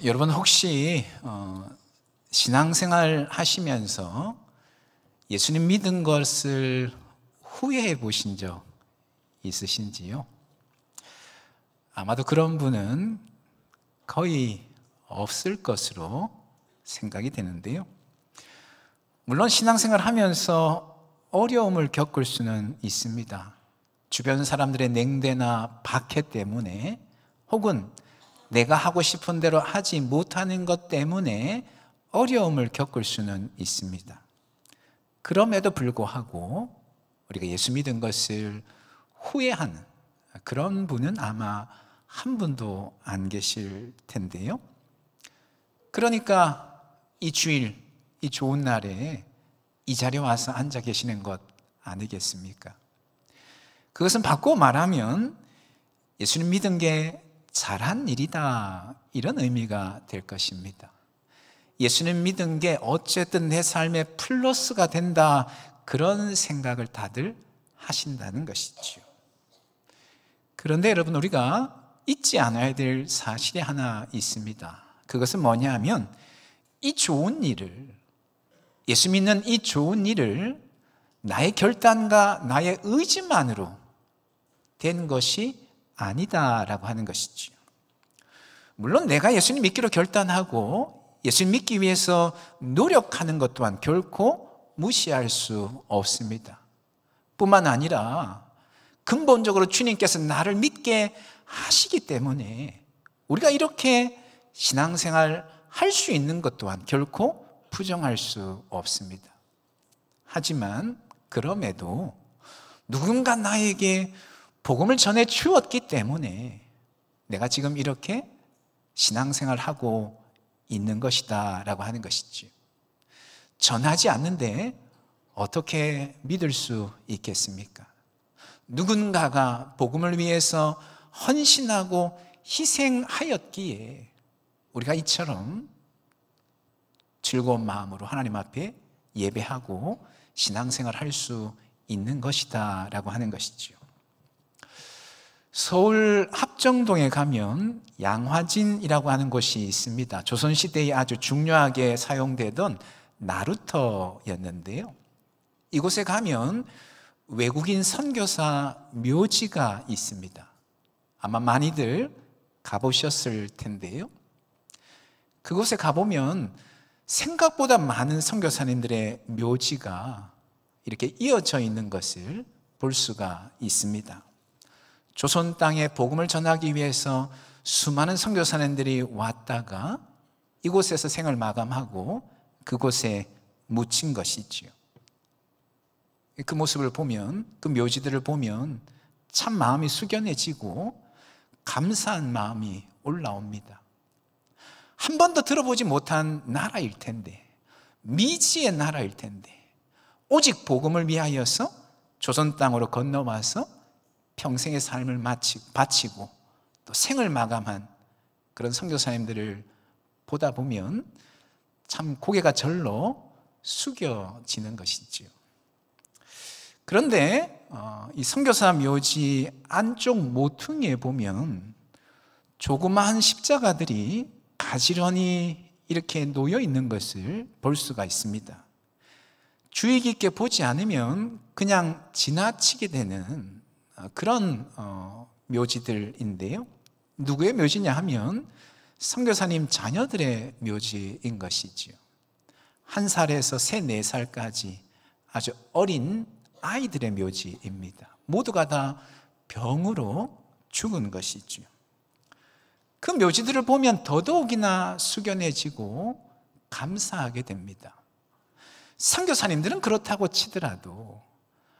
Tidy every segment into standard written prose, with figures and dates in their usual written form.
여러분 혹시 신앙생활 하시면서 예수님 믿은 것을 후회해 보신 적 있으신지요? 아마도 그런 분은 거의 없을 것으로 생각이 되는데요. 물론 신앙생활 하면서 어려움을 겪을 수는 있습니다. 주변 사람들의 냉대나 박해 때문에, 혹은 내가 하고 싶은 대로 하지 못하는 것 때문에 어려움을 겪을 수는 있습니다. 그럼에도 불구하고 우리가 예수 믿은 것을 후회하는 그런 분은 아마 한 분도 안 계실 텐데요. 그러니까 이 주일, 이 좋은 날에 이 자리에 와서 앉아 계시는 것 아니겠습니까? 그것은 바꾸어 말하면 예수님 믿은 게 잘한 일이다, 이런 의미가 될 것입니다. 예수님 믿은 게 어쨌든 내 삶에 플러스가 된다, 그런 생각을 다들 하신다는 것이죠. 그런데 여러분, 우리가 잊지 않아야 될 사실이 하나 있습니다. 그것은 뭐냐 하면, 이 좋은 일을, 예수 믿는 이 좋은 일을 나의 결단과 나의 의지만으로 된 것이 아니다라고 하는 것이죠. 물론 내가 예수님 믿기로 결단하고 예수님 믿기 위해서 노력하는 것 또한 결코 무시할 수 없습니다. 뿐만 아니라 근본적으로 주님께서 나를 믿게 하시기 때문에 우리가 이렇게 신앙생활 할 수 있는 것 또한 결코 부정할 수 없습니다. 하지만 그럼에도 누군가 나에게 복음을 전해 주었기 때문에 내가 지금 이렇게 신앙생활을 하고 있는 것이다 라고 하는 것이죠. 전하지 않는데 어떻게 믿을 수 있겠습니까? 누군가가 복음을 위해서 헌신하고 희생하였기에 우리가 이처럼 즐거운 마음으로 하나님 앞에 예배하고 신앙생활을 할 수 있는 것이다 라고 하는 것이죠. 서울 합정동에 가면 양화진이라고 하는 곳이 있습니다. 조선시대에 아주 중요하게 사용되던 나루터였는데요. 이곳에 가면 외국인 선교사 묘지가 있습니다. 아마 많이들 가보셨을 텐데요. 그곳에 가보면 생각보다 많은 선교사님들의 묘지가 이렇게 이어져 있는 것을 볼 수가 있습니다. 조선 땅에 복음을 전하기 위해서 수많은 선교사님들이 왔다가 이곳에서 생을 마감하고 그곳에 묻힌 것이지요. 그 모습을 보면, 그 묘지들을 보면 참 마음이 숙연해지고 감사한 마음이 올라옵니다. 한 번도 들어보지 못한 나라일 텐데, 미지의 나라일 텐데, 오직 복음을 위하여서 조선 땅으로 건너와서 평생의 삶을 바치고 또 생을 마감한 그런 선교사님들을 보다 보면 참 고개가 절로 숙여지는 것이지요. 그런데 이 선교사 묘지 안쪽 모퉁이에 보면 조그마한 십자가들이 가지런히 이렇게 놓여 있는 것을 볼 수가 있습니다. 주의 깊게 보지 않으면 그냥 지나치게 되는 그런 묘지들인데요. 누구의 묘지냐 하면 선교사님 자녀들의 묘지인 것이지요. 1살에서 3, 4살까지 아주 어린 아이들의 묘지입니다. 모두가 다 병으로 죽은 것이지요. 그 묘지들을 보면 더더욱이나 숙연해지고 감사하게 됩니다. 선교사님들은 그렇다고 치더라도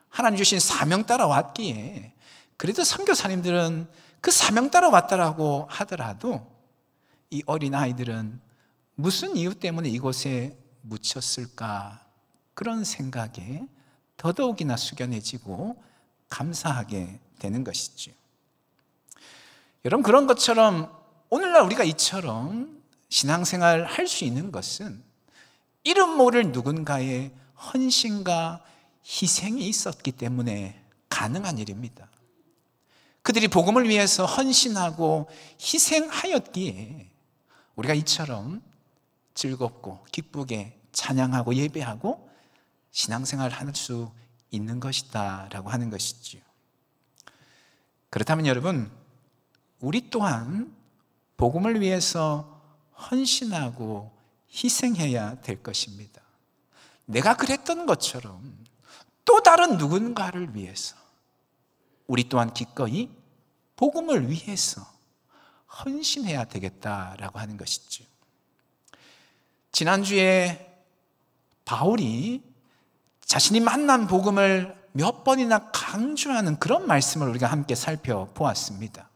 하나님 주신 사명 따라 왔기에 그래도 선교사님들은 그 사명 따라 왔다라고 하더라도 이 어린아이들은 무슨 이유 때문에 이곳에 묻혔을까, 그런 생각에 더더욱이나 숙연해지고 감사하게 되는 것이죠. 여러분, 그런 것처럼 오늘날 우리가 이처럼 신앙생활 할 수 있는 것은 이름 모를 누군가의 헌신과 희생이 있었기 때문에 가능한 일입니다. 그들이 복음을 위해서 헌신하고 희생하였기에 우리가 이처럼 즐겁고 기쁘게 찬양하고 예배하고 신앙생활을 할 수 있는 것이다 라고 하는 것이지요. 그렇다면 여러분, 우리 또한 복음을 위해서 헌신하고 희생해야 될 것입니다. 내가 그랬던 것처럼 또 다른 누군가를 위해서 우리 또한 기꺼이 복음을 위해서 헌신해야 되겠다라고 하는 것이죠. 지난주에 바울이 자신이 만난 복음을 몇 번이나 강조하는 그런 말씀을 우리가 함께 살펴보았습니다.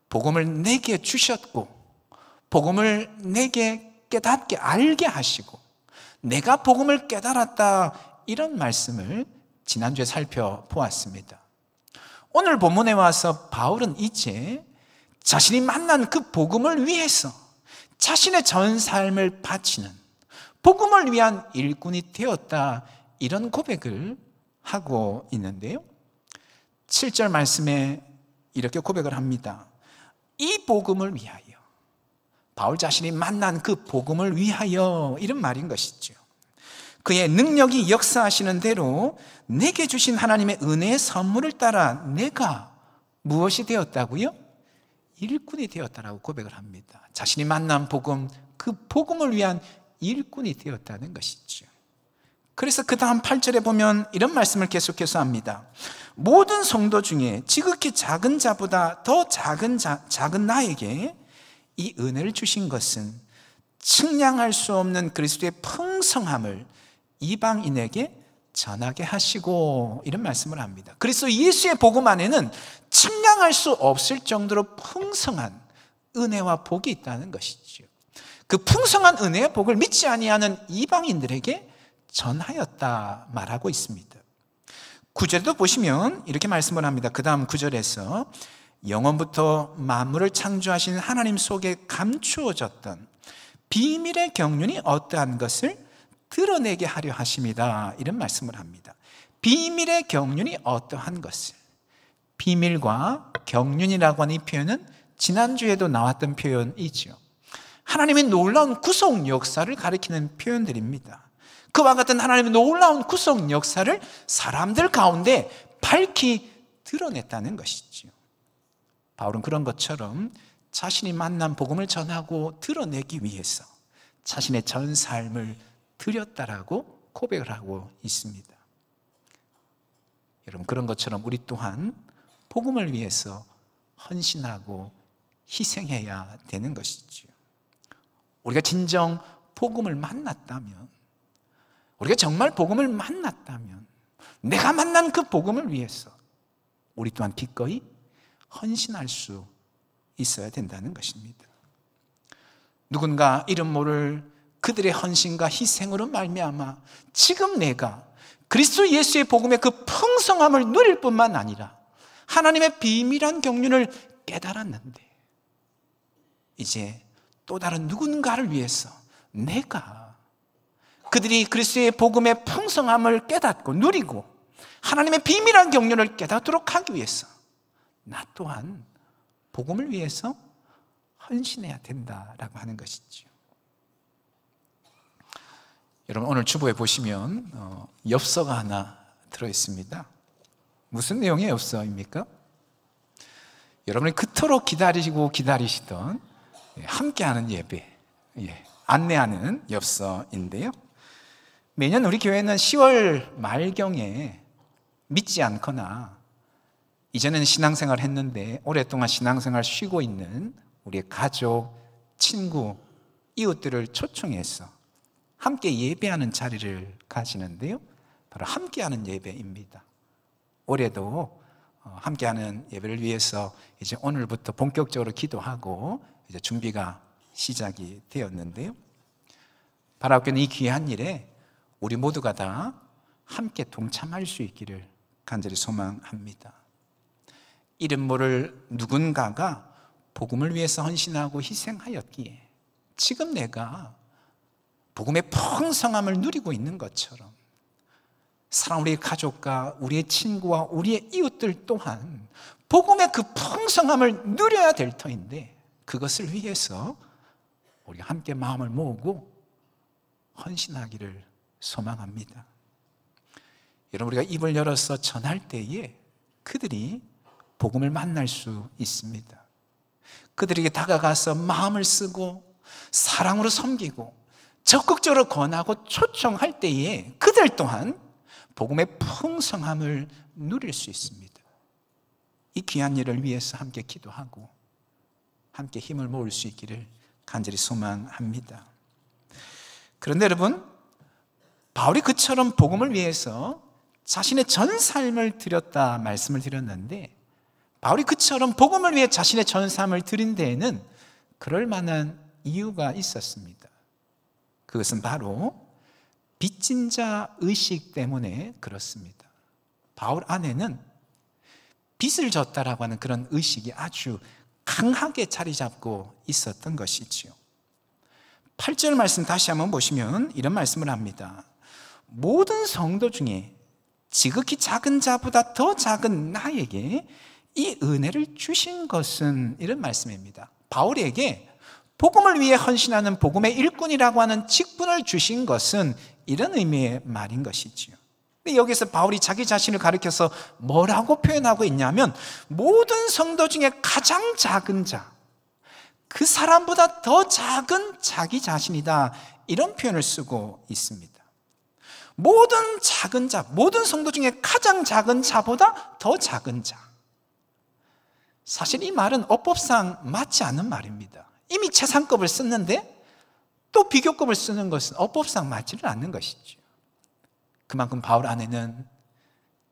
복음을 내게 주셨고 복음을 내게 깨닫게 알게 하시고 내가 복음을 깨달았다, 이런 말씀을 지난주에 살펴보았습니다. 오늘 본문에 와서 바울은 이제 자신이 만난 그 복음을 위해서 자신의 전 삶을 바치는 복음을 위한 일꾼이 되었다, 이런 고백을 하고 있는데요, 7절 말씀에 이렇게 고백을 합니다. 이 복음을 위하여, 바울 자신이 만난 그 복음을 위하여, 이런 말인 것이죠. 그의 능력이 역사하시는 대로 내게 주신 하나님의 은혜의 선물을 따라 내가 무엇이 되었다고요? 일꾼이 되었다라고 고백을 합니다. 자신이 만난 복음, 그 복음을 위한 일꾼이 되었다는 것이죠. 그래서 그 다음 8절에 보면 이런 말씀을 계속해서 합니다. 모든 성도 중에 지극히 작은 자보다 더 작은 나에게 이 은혜를 주신 것은 측량할 수 없는 그리스도의 풍성함을 이방인에게 전하게 하시고, 이런 말씀을 합니다. 그리스도 예수의 복음 안에는 측량할 수 없을 정도로 풍성한 은혜와 복이 있다는 것이죠. 그 풍성한 은혜의 복을 믿지 아니하는 이방인들에게 전하였다 말하고 있습니다. 9절도 보시면 이렇게 말씀을 합니다. 그 다음 9절에서 영원부터 만물을 창조하신 하나님 속에 감추어졌던 비밀의 경륜이 어떠한 것을 드러내게 하려 하심이다, 이런 말씀을 합니다. 비밀의 경륜이 어떠한 것을, 비밀과 경륜이라고 하는 이 표현은 지난주에도 나왔던 표현이죠. 하나님의 놀라운 구속 역사를 가리키는 표현들입니다. 그와 같은 하나님의 놀라운 구속 역사를 사람들 가운데 밝히 드러냈다는 것이죠. 바울은 그런 것처럼 자신이 만난 복음을 전하고 드러내기 위해서 자신의 전 삶을 드렸다라고 고백을 하고 있습니다. 여러분, 그런 것처럼 우리 또한 복음을 위해서 헌신하고 희생해야 되는 것이죠. 우리가 진정 복음을 만났다면, 우리가 정말 복음을 만났다면 내가 만난 그 복음을 위해서 우리 또한 기꺼이 헌신할 수 있어야 된다는 것입니다. 누군가 이름 모를 그들의 헌신과 희생으로 말미암아 지금 내가 그리스도 예수의 복음의 그 풍성함을 누릴 뿐만 아니라 하나님의 비밀한 경륜을 깨달았는데 이제 또 다른 누군가를 위해서 내가 그들이 그리스도의 복음의 풍성함을 깨닫고 누리고 하나님의 비밀한 경륜을 깨닫도록 하기 위해서 나 또한 복음을 위해서 헌신해야 된다라고 하는 것이죠. 여러분, 오늘 주보에 보시면 엽서가 하나 들어있습니다. 무슨 내용의 엽서입니까? 여러분이 그토록 기다리시던 함께하는 예배, 안내하는 엽서인데요, 매년 우리 교회는 10월 말경에 믿지 않거나 이전에는 신앙생활을 했는데 오랫동안 신앙생활을 쉬고 있는 우리의 가족, 친구, 이웃들을 초청해서 함께 예배하는 자리를 가지는데요, 바로 함께하는 예배입니다. 올해도 함께하는 예배를 위해서 이제 오늘부터 본격적으로 기도하고 이제 준비가 시작이 되었는데요, 바라옵기는 이 귀한 일에 우리 모두가 다 함께 동참할 수 있기를 간절히 소망합니다. 이름 모를 누군가가 복음을 위해서 헌신하고 희생하였기에 지금 내가 복음의 풍성함을 누리고 있는 것처럼 사랑, 우리의 가족과 우리의 친구와 우리의 이웃들 또한 복음의 그 풍성함을 누려야 될 터인데 그것을 위해서 우리가 함께 마음을 모으고 헌신하기를 소망합니다. 여러분, 우리가 입을 열어서 전할 때에 그들이 복음을 만날 수 있습니다. 그들에게 다가가서 마음을 쓰고 사랑으로 섬기고 적극적으로 권하고 초청할 때에 그들 또한 복음의 풍성함을 누릴 수 있습니다. 이 귀한 일을 위해서 함께 기도하고 함께 힘을 모을 수 있기를 간절히 소망합니다. 그런데 여러분, 바울이 그처럼 복음을 위해서 자신의 전 삶을 드렸다 말씀을 드렸는데, 바울이 그처럼 복음을 위해 자신의 전 삶을 드린 데에는 그럴 만한 이유가 있었습니다. 그것은 바로 빚진 자 의식 때문에 그렇습니다. 바울 안에는 빚을 졌다라고 하는 그런 의식이 아주 강하게 자리 잡고 있었던 것이지요. 8절 말씀 다시 한번 보시면 이런 말씀을 합니다. 모든 성도 중에 지극히 작은 자보다 더 작은 나에게 이 은혜를 주신 것은, 이런 말씀입니다. 바울에게 복음을 위해 헌신하는 복음의 일꾼이라고 하는 직분을 주신 것은 이런 의미의 말인 것이지요. 근데 여기서 바울이 자기 자신을 가리켜서 뭐라고 표현하고 있냐면, 모든 성도 중에 가장 작은 자, 그 사람보다 더 작은 자기 자신이다, 이런 표현을 쓰고 있습니다. 모든 작은 자, 모든 성도 중에 가장 작은 자보다 더 작은 자. 사실 이 말은 어법상 맞지 않는 말입니다. 이미 최상급을 썼는데 또 비교급을 쓰는 것은 어법상 맞지는 않는 것이죠. 그만큼 바울 안에는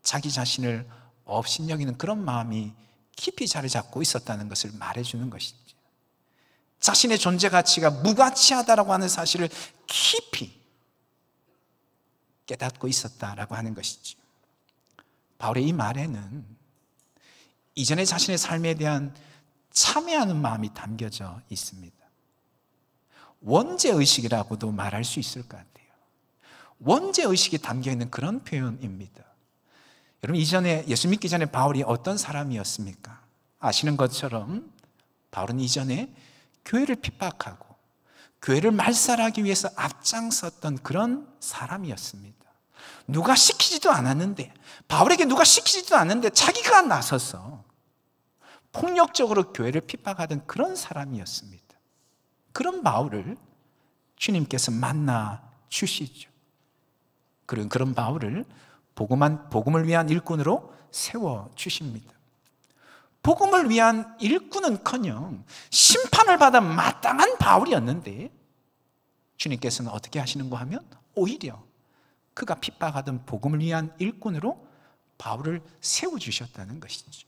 자기 자신을 업신여기는 그런 마음이 깊이 자리 잡고 있었다는 것을 말해주는 것이죠. 자신의 존재 가치가 무가치하다라고 하는 사실을 깊이 깨닫고 있었다라고 하는 것이죠. 바울의 이 말에는 이전의 자신의 삶에 대한 참회하는 마음이 담겨져 있습니다. 원죄의식이라고도 말할 수 있을 것 같아요. 원죄의식이 담겨있는 그런 표현입니다. 여러분, 이전에, 예수 믿기 전에 바울이 어떤 사람이었습니까? 아시는 것처럼 바울은 이전에 교회를 핍박하고 교회를 말살하기 위해서 앞장섰던 그런 사람이었습니다. 누가 시키지도 않았는데, 바울에게 누가 시키지도 않았는데 자기가 나서서 폭력적으로 교회를 핍박하던 그런 사람이었습니다. 그런 바울을 주님께서 만나 주시죠. 그리고 그런 바울을 복음을 위한 일꾼으로 세워 주십니다. 복음을 위한 일꾼은커녕 심판을 받아 마땅한 바울이었는데, 주님께서는 어떻게 하시는가 하면 오히려 그가 핍박하던 복음을 위한 일꾼으로 바울을 세워주셨다는 것이죠.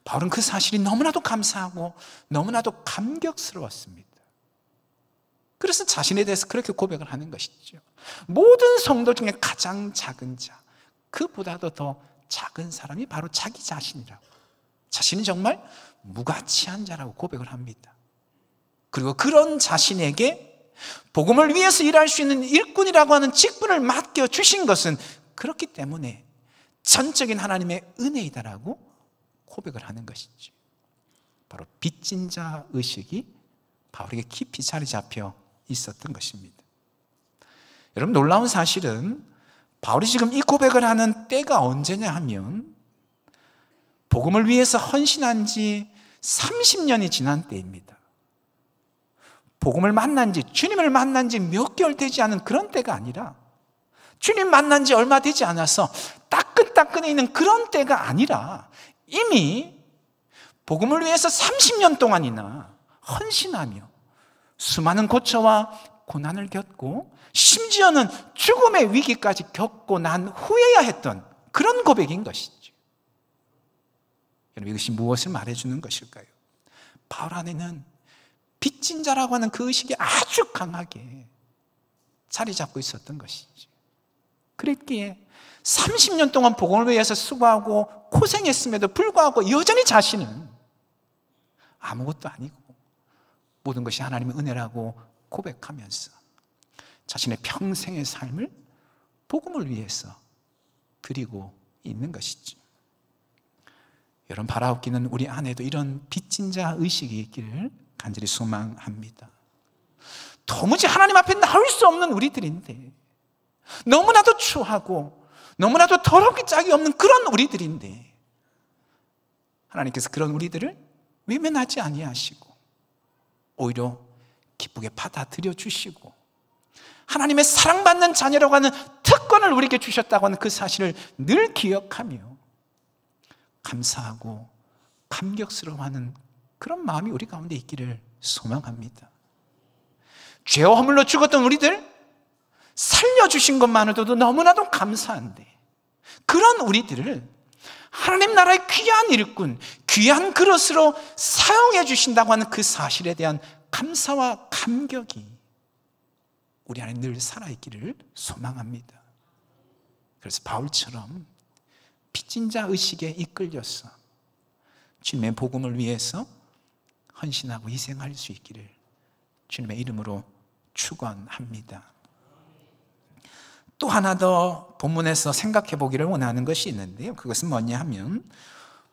바울은 그 사실이 너무나도 감사하고 너무나도 감격스러웠습니다. 그래서 자신에 대해서 그렇게 고백을 하는 것이죠. 모든 성도 중에 가장 작은 자, 그보다도 더 작은 사람이 바로 자기 자신이라고, 자신은 정말 무가치한 자라고 고백을 합니다. 그리고 그런 자신에게 복음을 위해서 일할 수 있는 일꾼이라고 하는 직분을 맡겨주신 것은 그렇기 때문에 전적인 하나님의 은혜이다라고 고백을 하는 것이죠. 바로 빚진 자 의식이 바울에게 깊이 자리 잡혀 있었던 것입니다. 여러분, 놀라운 사실은 바울이 지금 이 고백을 하는 때가 언제냐 하면 복음을 위해서 헌신한 지 30년이 지난 때입니다. 복음을 만난 지, 주님을 만난 지 몇 개월 되지 않은 그런 때가 아니라, 주님 만난 지 얼마 되지 않아서 따끈따끈해 있는 그런 때가 아니라, 이미 복음을 위해서 30년 동안이나 헌신하며 수많은 고초와 고난을 겪고 심지어는 죽음의 위기까지 겪고 난 후에야 했던 그런 고백인 것이죠. 여러분, 이것이 무엇을 말해주는 것일까요? 바울 안에는 빚진 자라고 하는 그 의식이 아주 강하게 자리 잡고 있었던 것이죠. 그랬기에 30년 동안 복음을 위해서 수고하고 고생했음에도 불구하고 여전히 자신은 아무것도 아니고 모든 것이 하나님의 은혜라고 고백하면서 자신의 평생의 삶을 복음을 위해서 드리고 있는 것이죠. 여러분, 바라옵기는 우리 안에도 이런 빚진 자 의식이 있기를 간절히 소망합니다. 도무지 하나님 앞에 나올 수 없는 우리들인데, 너무나도 추하고 너무나도 더럽기 짝이 없는 그런 우리들인데, 하나님께서 그런 우리들을 외면하지 아니하시고 오히려 기쁘게 받아들여 주시고 하나님의 사랑받는 자녀라고 하는 특권을 우리에게 주셨다고 하는 그 사실을 늘 기억하며 감사하고 감격스러워하는 그런 마음이 우리 가운데 있기를 소망합니다. 죄와 허물로 죽었던 우리들 살려주신 것만으로도 너무나도 감사한데, 그런 우리들을 하나님 나라의 귀한 일꾼, 귀한 그릇으로 사용해 주신다고 하는 그 사실에 대한 감사와 감격이 우리 안에 늘 살아있기를 소망합니다. 그래서 바울처럼 빚진 자 의식에 이끌려서 주님의 복음을 위해서 헌신하고 희생할 수 있기를 주님의 이름으로 축원합니다. 또 하나 더 본문에서 생각해 보기를 원하는 것이 있는데요, 그것은 뭐냐 하면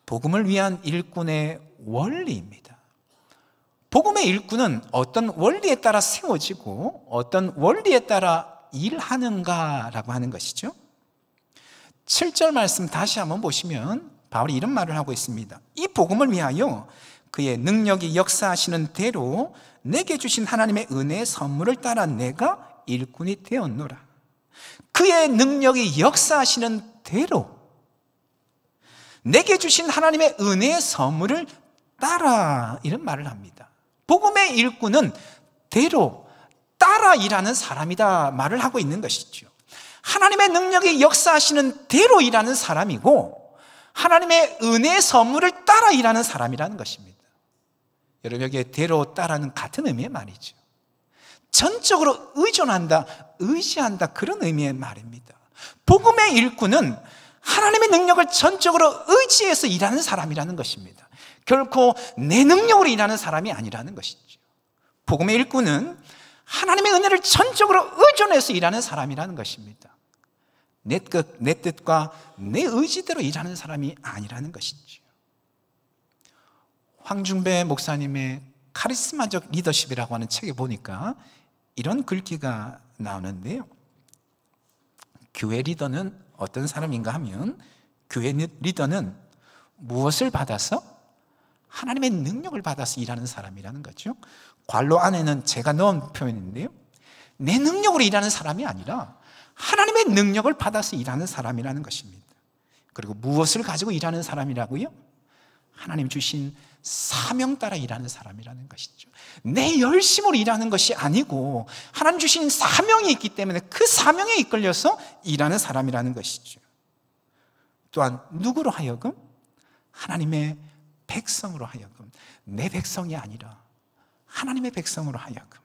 복음을 위한 일꾼의 원리입니다. 복음의 일꾼은 어떤 원리에 따라 세워지고 어떤 원리에 따라 일하는가라고 하는 것이죠. 7절 말씀 다시 한번 보시면 바울이 이런 말을 하고 있습니다. 이 복음을 위하여 그의 능력이 역사하시는 대로 내게 주신 하나님의 은혜의 선물을 따라 내가 일꾼이 되었노라. 그의 능력이 역사하시는 대로 내게 주신 하나님의 은혜의 선물을 따라, 이런 말을 합니다. 복음의 일꾼은 대로 따라 일하는 사람이다 말을 하고 있는 것이죠. 하나님의 능력이 역사하시는 대로 일하는 사람이고 하나님의 은혜의 선물을 따라 일하는 사람이라는 것입니다. 여러분, 여기에 대로 따라는 같은 의미의 말이죠. 전적으로 의존한다, 의지한다, 그런 의미의 말입니다. 복음의 일꾼은 하나님의 능력을 전적으로 의지해서 일하는 사람이라는 것입니다. 결코 내 능력으로 일하는 사람이 아니라는 것이죠. 복음의 일꾼은 하나님의 은혜를 전적으로 의존해서 일하는 사람이라는 것입니다. 내 뜻과 내 의지대로 일하는 사람이 아니라는 것이죠. 황중배 목사님의 카리스마적 리더십이라고 하는 책에 보니까 이런 글귀가 나오는데요, 교회 리더는 어떤 사람인가 하면 교회 리더는 무엇을 받아서? 하나님의 능력을 받아서 일하는 사람이라는 거죠. 괄호 안에는 제가 넣은 표현인데요, 내 능력으로 일하는 사람이 아니라 하나님의 능력을 받아서 일하는 사람이라는 것입니다. 그리고 무엇을 가지고 일하는 사람이라고요? 하나님 주신 사명 따라 일하는 사람이라는 것이죠. 내 열심으로 일하는 것이 아니고 하나님 주신 사명이 있기 때문에 그 사명에 이끌려서 일하는 사람이라는 것이죠. 또한 누구로 하여금? 하나님의 백성으로 하여금, 내 백성이 아니라 하나님의 백성으로 하여금.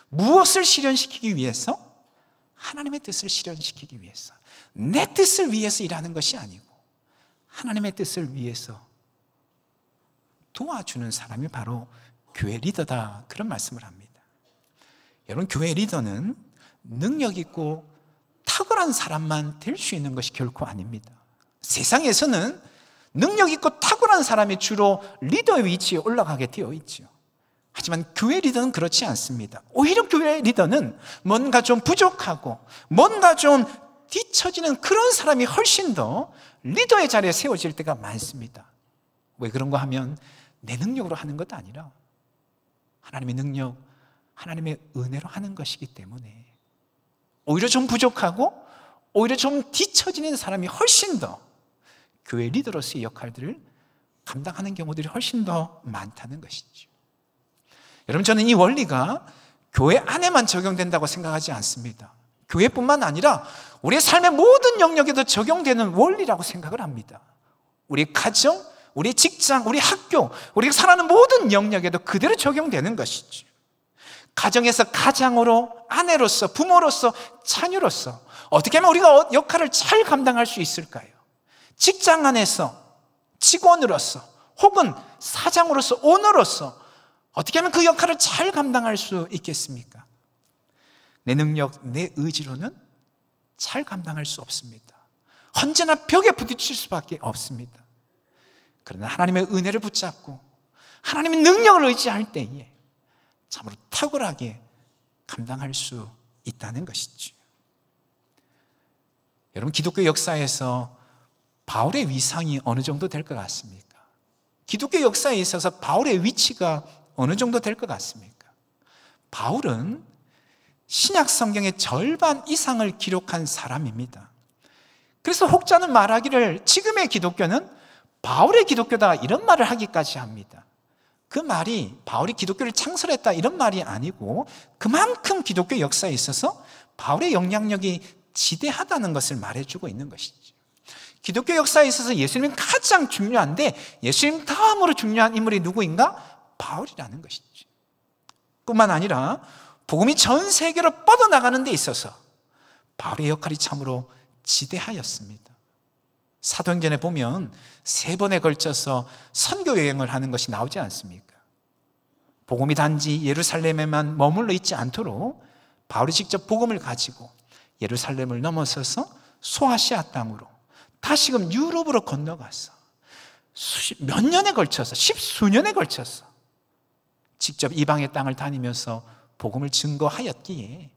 무엇을 실현시키기 위해서? 하나님의 뜻을 실현시키기 위해서, 내 뜻을 위해서 일하는 것이 아니고 하나님의 뜻을 위해서 도와주는 사람이 바로 교회 리더다, 그런 말씀을 합니다. 여러분, 교회 리더는 능력 있고 탁월한 사람만 될 수 있는 것이 결코 아닙니다. 세상에서는 능력 있고 탁월한 사람이 주로 리더의 위치에 올라가게 되어 있죠. 하지만 교회 리더는 그렇지 않습니다. 오히려 교회 리더는 뭔가 좀 부족하고 뭔가 좀 뒤처지는 그런 사람이 훨씬 더 리더의 자리에 세워질 때가 많습니다. 왜 그런가 하면 내 능력으로 하는 것도 아니라 하나님의 능력, 하나님의 은혜로 하는 것이기 때문에 오히려 좀 부족하고 오히려 좀 뒤처지는 사람이 훨씬 더 교회 리더로서의 역할들을 감당하는 경우들이 훨씬 더 많다는 것이죠. 여러분, 저는 이 원리가 교회 안에만 적용된다고 생각하지 않습니다. 교회뿐만 아니라 우리의 삶의 모든 영역에도 적용되는 원리라고 생각을 합니다. 우리 가정, 우리 직장, 우리 학교, 우리가 살아가는 모든 영역에도 그대로 적용되는 것이죠. 가정에서 가장으로, 아내로서, 부모로서, 자녀로서 어떻게 하면 우리가 역할을 잘 감당할 수 있을까요? 직장 안에서 직원으로서 혹은 사장으로서, 오너로서 어떻게 하면 그 역할을 잘 감당할 수 있겠습니까? 내 능력, 내 의지로는 잘 감당할 수 없습니다. 언제나 벽에 부딪힐 수밖에 없습니다. 그러나 하나님의 은혜를 붙잡고 하나님의 능력을 의지할 때에 참으로 탁월하게 감당할 수 있다는 것이죠. 여러분, 기독교 역사에서 바울의 위상이 어느 정도 될 것 같습니까? 기독교 역사에 있어서 바울의 위치가 어느 정도 될 것 같습니까? 바울은 신약 성경의 절반 이상을 기록한 사람입니다. 그래서 혹자는 말하기를 지금의 기독교는 바울의 기독교다, 이런 말을 하기까지 합니다. 그 말이 바울이 기독교를 창설했다 이런 말이 아니고 그만큼 기독교 역사에 있어서 바울의 영향력이 지대하다는 것을 말해주고 있는 것이죠. 기독교 역사에 있어서 예수님은 가장 중요한데 예수님 다음으로 중요한 인물이 누구인가? 바울이라는 것이죠. 뿐만 아니라 복음이 전 세계로 뻗어나가는 데 있어서 바울의 역할이 참으로 지대하였습니다. 사도행전에 보면 3번에 걸쳐서 선교 여행을 하는 것이 나오지 않습니까? 복음이 단지 예루살렘에만 머물러 있지 않도록 바울이 직접 복음을 가지고 예루살렘을 넘어서서 소아시아 땅으로 다시금 유럽으로 건너가서 몇 년에 걸쳐서, 10수년에 걸쳐서 직접 이방의 땅을 다니면서 복음을 증거하였기에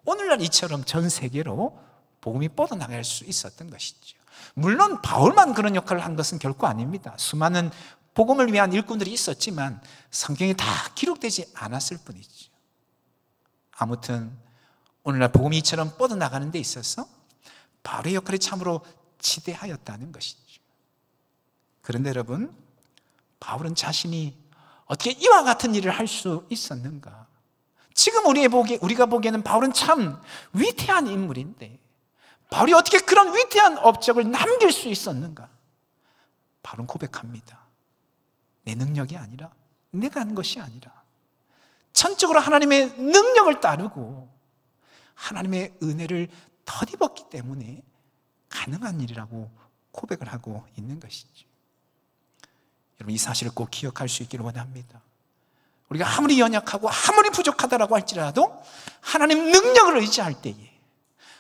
오늘날 이처럼 전 세계로 복음이 뻗어나갈 수 있었던 것이죠. 물론 바울만 그런 역할을 한 것은 결코 아닙니다. 수많은 복음을 위한 일꾼들이 있었지만 성경에 다 기록되지 않았을 뿐이죠. 아무튼 오늘날 복음이 이처럼 뻗어나가는 데 있어서 바울의 역할이 참으로 지대하였다는 것이죠. 그런데 여러분, 바울은 자신이 어떻게 이와 같은 일을 할 수 있었는가? 지금 우리가 보기에는 바울은 참 위대한 인물인데 바울이 어떻게 그런 위대한 업적을 남길 수 있었는가? 바울은 고백합니다. 내 능력이 아니라, 내가 한 것이 아니라 전적으로 하나님의 능력을 따르고 하나님의 은혜를 덧입었기 때문에 가능한 일이라고 고백을 하고 있는 것이죠. 여러분, 이 사실을 꼭 기억할 수 있기를 원합니다. 우리가 아무리 연약하고 아무리 부족하다라고 할지라도 하나님 능력을 의지할 때에,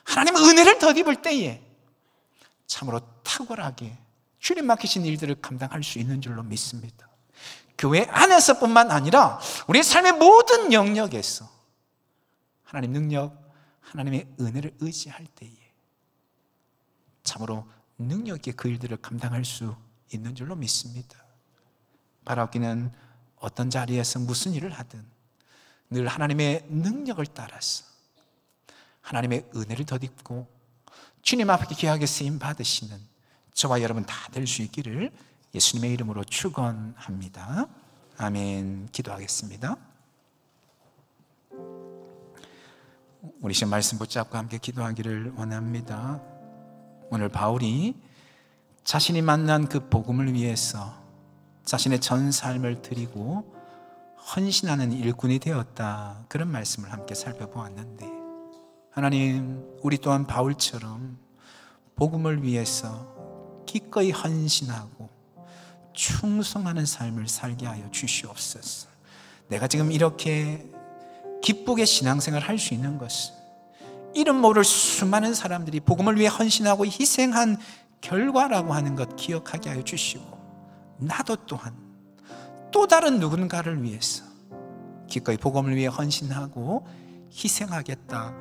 하나님 은혜를 덧입을 때에 참으로 탁월하게 주님 맡기신 일들을 감당할 수 있는 줄로 믿습니다. 교회 안에서뿐만 아니라 우리의 삶의 모든 영역에서 하나님 능력, 하나님의 은혜를 의지할 때에 참으로 능력 있게 그 일들을 감당할 수 있는 줄로 믿습니다. 바라옵기는 어떤 자리에서 무슨 일을 하든 늘 하나님의 능력을 따라서 하나님의 은혜를 덧입고 주님 앞에 귀하게 쓰임 받으시는 저와 여러분 다 될 수 있기를 예수님의 이름으로 축원합니다. 아멘. 기도하겠습니다. 우리 지금 말씀 붙잡고 함께 기도하기를 원합니다. 오늘 바울이 자신이 만난 그 복음을 위해서 자신의 전 삶을 드리고 헌신하는 일꾼이 되었다, 그런 말씀을 함께 살펴보았는데, 하나님, 우리 또한 바울처럼 복음을 위해서 기꺼이 헌신하고 충성하는 삶을 살게 하여 주시옵소서. 내가 지금 이렇게 기쁘게 신앙생활을 할 수 있는 것은 이름 모를 수많은 사람들이 복음을 위해 헌신하고 희생한 결과라고 하는 것 기억하게 하여 주시고, 나도 또한 또 다른 누군가를 위해서 기꺼이 복음을 위해 헌신하고 희생하겠다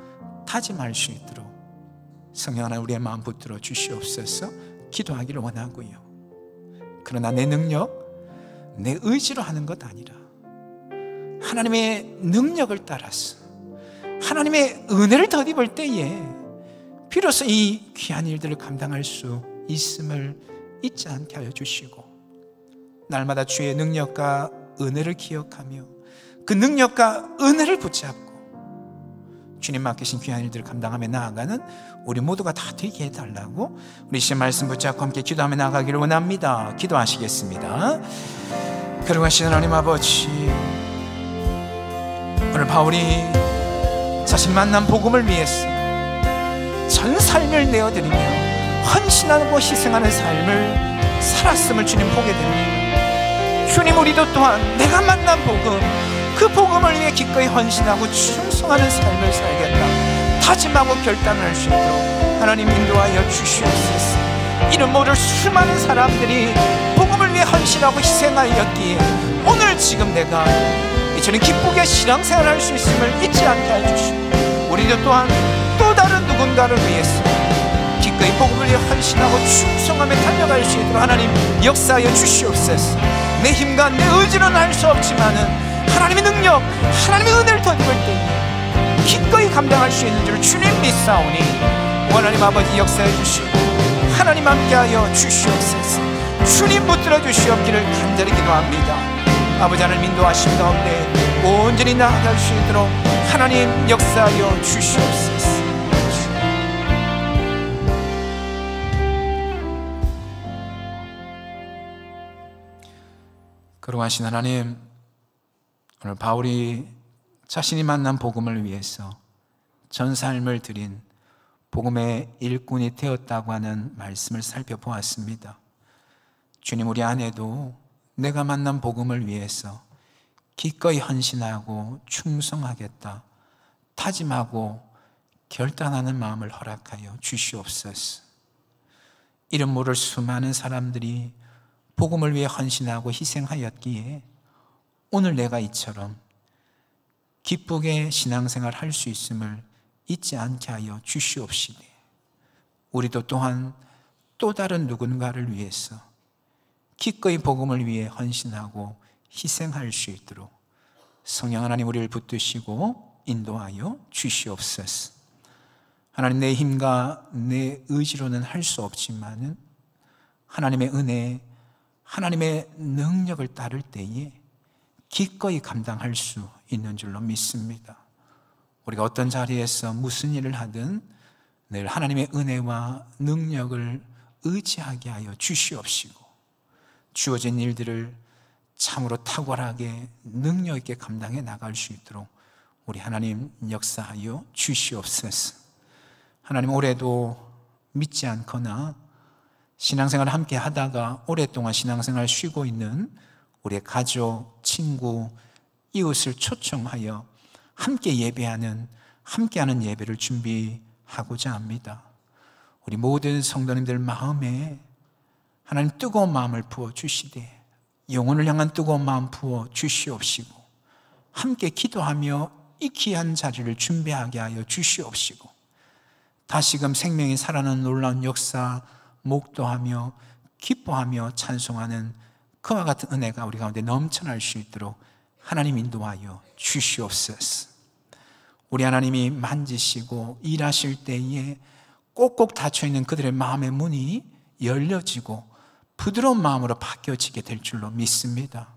다짐할 수 있도록 성령 하나 우리의 마음 붙들어 주시옵소서. 기도하기를 원하고요. 그러나 내 능력, 내 의지로 하는 것 아니라 하나님의 능력을 따라서 하나님의 은혜를 덧입을 때에 비로소 이 귀한 일들을 감당할 수 있음을 잊지 않게 하여 주시고, 날마다 주의 능력과 은혜를 기억하며 그 능력과 은혜를 붙잡고 주님 맡기신 귀한 일들을 감당하며 나아가는 우리 모두가 다 되게 해달라고 우리 시의 말씀 붙잡고 함께 기도하며 나아가기를 원합니다. 기도하시겠습니다. 거룩하신 하나님 아버지, 오늘 바울이 자신 만난 복음을 위해서 전 삶을 내어드리며 헌신하고 희생하는 삶을 살았음을 주님 보게 됩니다. 주님, 우리도 또한 내가 만난 복음, 그 복음을 위해 기꺼이 헌신하고 충성하는 삶을 살겠다 다짐하고 결단을 할 수 있도록 하나님 인도하여 주시옵소서. 이름 모를 수많은 사람들이 복음을 위해 헌신하고 희생하였기에 오늘 지금 내가 저는 기쁘게 신앙생활할 수 있음을 잊지 않게 해주시고, 우리도 또한 또 다른 누군가를 위해서 기꺼이 복음을 위해 헌신하고 충성하며 달려갈 수 있도록 하나님 역사하여 주시옵소서. 내 힘과 내 의지는 알 수 없지만은 하나님의 능력, 하나님의 은혜를 더 입을 때에 기꺼이 감당할 수 있는 줄 주님 믿사오니 하나님 아버지 역사해 주시고 하나님 함께하여 주시옵소서. 주님 붙들어 주시옵기를 간절히 기도합니다. 아버지 하나님 인도하심 가운데 온전히 나아갈 수 있도록 하나님 역사하여 주시옵소서. 거룩하신 하나님, 오늘 바울이 자신이 만난 복음을 위해서 전 삶을 드린 복음의 일꾼이 되었다고 하는 말씀을 살펴보았습니다. 주님, 우리 안에도 내가 만난 복음을 위해서 기꺼이 헌신하고 충성하겠다 다짐하고 결단하는 마음을 허락하여 주시옵소서. 이름 모를 수많은 사람들이 복음을 위해 헌신하고 희생하였기에 오늘 내가 이처럼 기쁘게 신앙생활 할 수 있음을 잊지 않게 하여 주시옵시되, 우리도 또한 또 다른 누군가를 위해서 기꺼이 복음을 위해 헌신하고 희생할 수 있도록 성령 하나님 우리를 붙드시고 인도하여 주시옵소서. 하나님, 내 힘과 내 의지로는 할 수 없지만은 하나님의 은혜, 하나님의 능력을 따를 때에 기꺼이 감당할 수 있는 줄로 믿습니다. 우리가 어떤 자리에서 무슨 일을 하든 늘 하나님의 은혜와 능력을 의지하게 하여 주시옵시고, 주어진 일들을 참으로 탁월하게 능력 있게 감당해 나갈 수 있도록 우리 하나님 역사하여 주시옵소서. 하나님, 올해도 믿지 않거나 신앙생활을 함께 하다가 오랫동안 신앙생활을 쉬고 있는 우리의 가족, 친구, 이웃을 초청하여 함께 예배하는, 함께하는 예배를 준비하고자 합니다. 우리 모든 성도님들 마음에 하나님 뜨거운 마음을 부어주시되 영혼을 향한 뜨거운 마음 부어주시옵시고, 함께 기도하며 이 귀한 자리를 준비하게 하여 주시옵시고, 다시금 생명이 살아나는 놀라운 역사 목도하며 기뻐하며 찬송하는 그와 같은 은혜가 우리 가운데 넘쳐날 수 있도록 하나님 인도하여 주시옵소서. 우리 하나님이 만지시고 일하실 때에 꼭꼭 닫혀있는 그들의 마음의 문이 열려지고 부드러운 마음으로 바뀌어지게 될 줄로 믿습니다.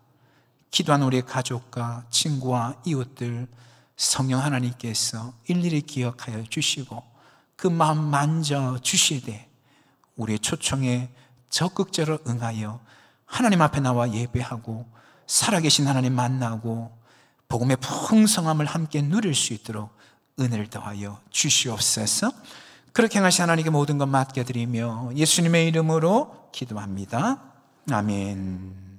기도한 우리의 가족과 친구와 이웃들 성령 하나님께서 일일이 기억하여 주시고 그 마음 만져 주시되 우리의 초청에 적극적으로 응하여 하나님 앞에 나와 예배하고 살아계신 하나님 만나고 복음의 풍성함을 함께 누릴 수 있도록 은혜를 더하여 주시옵소서. 그렇게 행하신 하나님께 모든 것 맡겨드리며 예수님의 이름으로 기도합니다. 아멘.